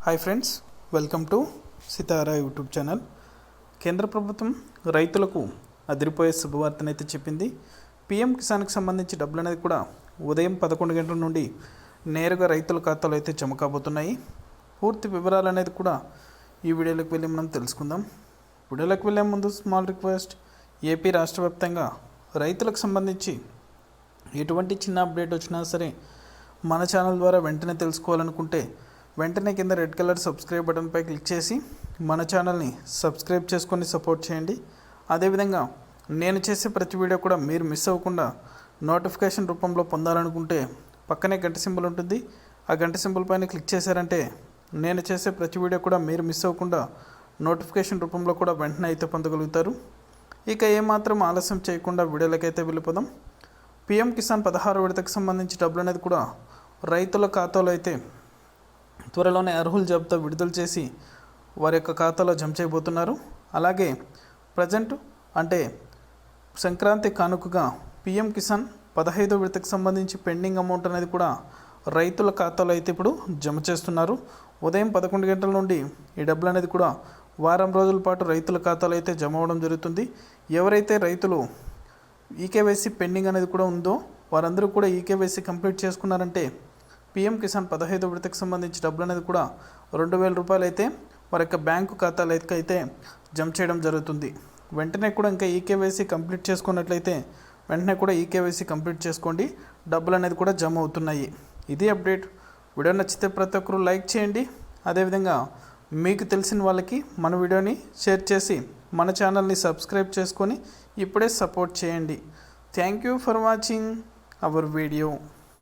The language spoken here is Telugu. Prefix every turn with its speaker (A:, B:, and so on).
A: Hi friends, welcome to Sitara YouTube channel. కేంద్ర ప్రభుత్వం రైతులకు అదిరిపోయే శుభవార్తనైతే చెప్పింది. పిఎం కిసాన్కి సంబంధించి డబ్బులు అనేది కూడా ఉదయం 11 గంటల నుండి నేరుగా రైతుల ఖాతాలో అయితే జమ కాబోతున్నాయి. పూర్తి వివరాలు అనేది కూడా ఈ వీడియోలోకి వెళ్ళి మనం తెలుసుకుందాం. వీడియోలోకి వెళ్ళే ముందు స్మాల్ రిక్వెస్ట్, ఏపీ రాష్ట్ర వ్యాప్తంగా రైతులకు సంబంధించి ఎటువంటి చిన్న అప్డేట్ వచ్చినా సరే మన ఛానల్ ద్వారా వెంటనే తెలుసుకోవాలనుకుంటే వెంటనే కింద రెడ్ కలర్ సబ్స్క్రైబ్ బటన్పై క్లిక్ చేసి మన ఛానల్ని సబ్స్క్రైబ్ చేసుకొని సపోర్ట్ చేయండి. అదేవిధంగా నేను చేసే ప్రతి వీడియో కూడా మీరు మిస్ అవ్వకుండా నోటిఫికేషన్ రూపంలో పొందాలనుకుంటే పక్కనే గంట సింబల్ ఉంటుంది. ఆ గంట సింబల్ పైన క్లిక్ చేశారంటే నేను చేసే ప్రతి వీడియో కూడా మీరు మిస్ అవ్వకుండా నోటిఫికేషన్ రూపంలో కూడా వెంటనే అయితే పొందగలుగుతారు. ఇక ఏమాత్రం ఆలస్యం చేయకుండా వీడియోలకైతే వెళ్ళిపోదాం. పిఎం కిసాన్ 16వ విడతకు సంబంధించి డబ్బులు అనేది కూడా రైతుల ఖాతాలో అయితే త్వరలోనే అర్హుల జాబితా విడుదల చేసి వారి యొక్క ఖాతాలో జమ చేయబోతున్నారు. అలాగే ప్రజెంట్ అంటే సంక్రాంతి కానుకగా పిఎం కిసాన్ 15వ విడతకు సంబంధించి పెండింగ్ అమౌంట్ అనేది కూడా రైతుల ఖాతాలో అయితే ఇప్పుడు జమ చేస్తున్నారు. ఉదయం 11 గంటల నుండి ఈ డబ్బులు అనేది కూడా వారం రోజుల పాటు రైతుల ఖాతాలో అయితే జమ అవ్వడం జరుగుతుంది. ఎవరైతే రైతులు ఈకేవైసీ పెండింగ్ అనేది కూడా ఉందో వారందరూ కూడా ఈకేవైసీ కంప్లీట్ చేసుకున్నారంటే పిఎం కిసాన్ 15వ విడతకు సంబంధించి డబ్బులు అనేది కూడా 2,000 రూపాయలు అయితే వారి యొక్క బ్యాంకు ఖాతాలకు అయితే జమ చేయడం జరుగుతుంది. వెంటనే కూడా ఇంకా ఈకేవైసీ కంప్లీట్ చేసుకున్నట్లయితే వెంటనే కూడా ఈకేవైసీ కంప్లీట్ చేసుకోండి, డబ్బులు అనేది కూడా జమ అవుతున్నాయి. ఇది అప్డేట్. వీడియో నచ్చితే ప్రతి ఒక్కరూ లైక్ చేయండి. అదేవిధంగా మీకు తెలిసిన వాళ్ళకి మన వీడియోని షేర్ చేసి మన ఛానల్ని సబ్స్క్రైబ్ చేసుకొని ఇప్పుడే సపోర్ట్ చేయండి. Thank you for watching our video.